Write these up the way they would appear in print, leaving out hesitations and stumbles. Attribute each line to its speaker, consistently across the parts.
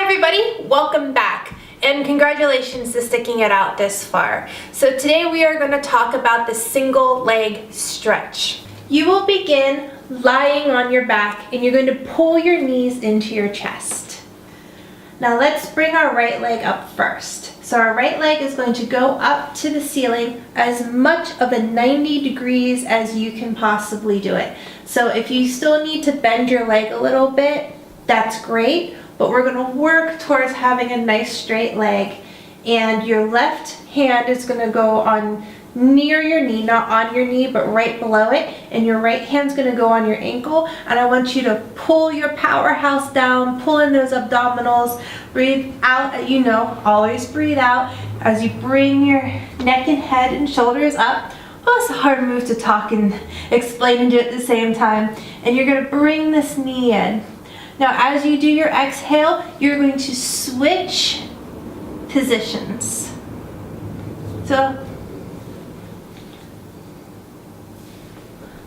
Speaker 1: everybody, welcome back and congratulations to sticking it out this far. So today we are going to talk about the single leg stretch. You will begin lying on your back and you're going to pull your knees into your chest. Now let's bring our right leg up first. So our right leg is going to go up to the ceiling as much of a 90 degrees as you can possibly do it. So if you still need to bend your leg a little bit, that's great. But we're going to work towards having a nice straight leg, and your left hand is going to go on near your knee, not on your knee, but right below it, and your right hand's going to go on your ankle, and I want you to pull your powerhouse down, pull in those abdominals, breathe out, you know, always breathe out as you bring your neck and head and shoulders up. Well, it's a hard move to talk and explain and do it at the same time, and you're going to bring this knee in. Now, as you do your exhale, you're going to switch positions. So,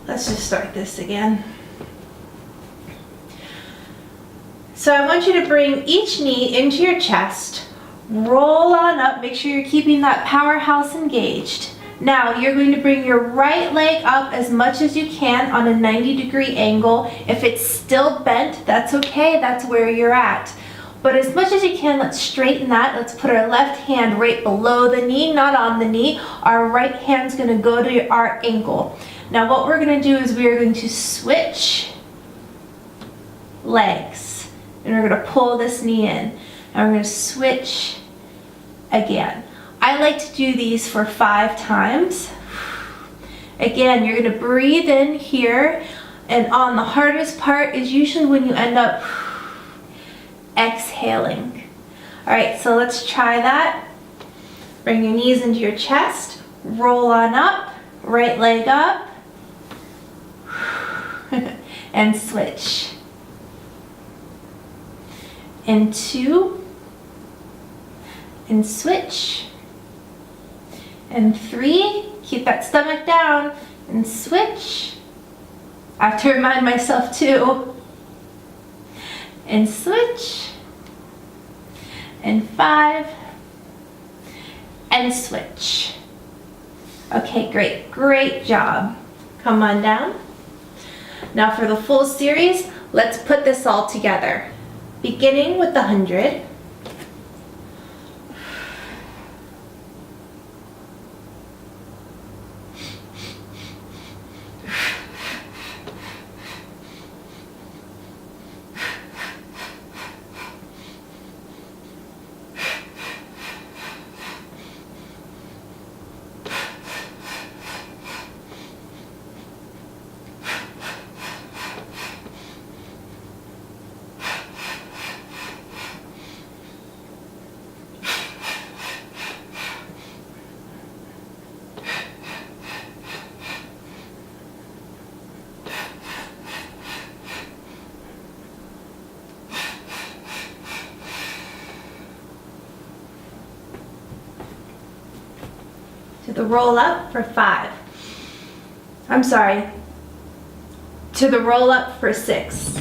Speaker 1: let's just start this again. So I want you to bring each knee into your chest, roll on up, make sure you're keeping that powerhouse engaged. Now you're going to bring your right leg up as much as you can on a 90-degree angle. If it's still bent, that's okay, that's where you're at. But as much as you can, let's straighten that. Let's put our left hand right below the knee, not on the knee. Our right hand's going to go to our ankle. Now what we're going to do is we are going to switch legs. And we're going to pull this knee in. And we're going to switch again. I like to do these for 5 times. Again, you're going to breathe in here, and on the hardest part is usually when you end up exhaling. All right, so let's try that. Bring your knees into your chest, roll on up, right leg up, and switch. And 2, and switch. And 3, keep that stomach down, and switch. I have to remind myself too. And switch. And 5, and switch. Okay, great job. Come on down. Now for the full series, let's put this all together. Beginning with the 100. To the roll up for 5. I'm sorry. To the roll up for 6.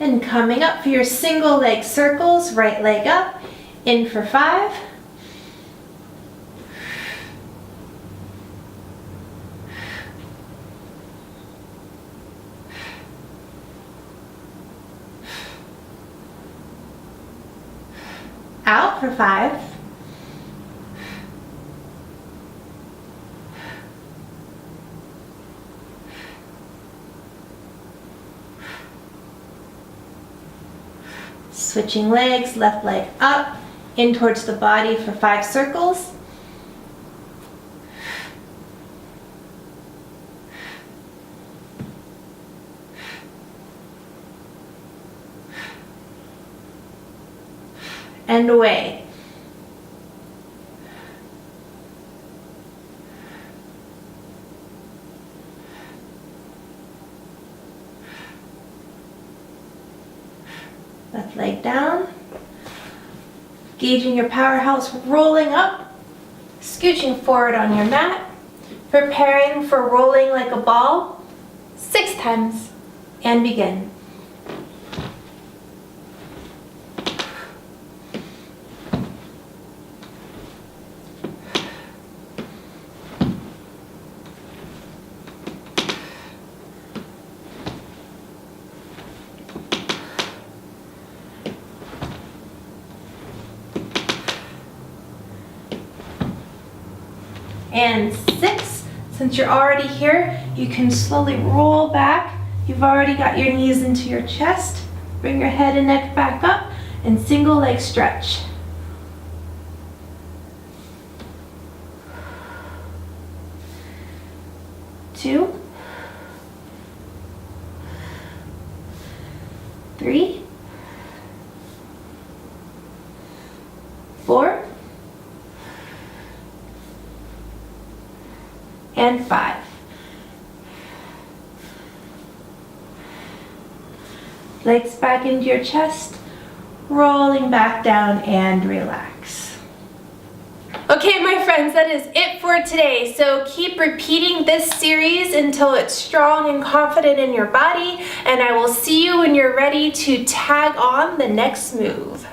Speaker 1: And coming up for your single leg circles, right leg up, in for 5. Out for 5. Switching legs, left leg up, in towards the body for 5 circles. And away. Left leg down. Gauging your powerhouse, rolling up, scooching forward on your mat, preparing for rolling like a ball 6 times, and begin. And 6. Since you're already here, you can slowly roll back. You've already got your knees into your chest. Bring your head and neck back up and single leg stretch. Two, 3, 4, and 5. Legs back into your chest, rolling back down and relax. Okay, my friends, that is it for today. So keep repeating this series until it's strong and confident in your body, and I will see you when you're ready to tag on the next move.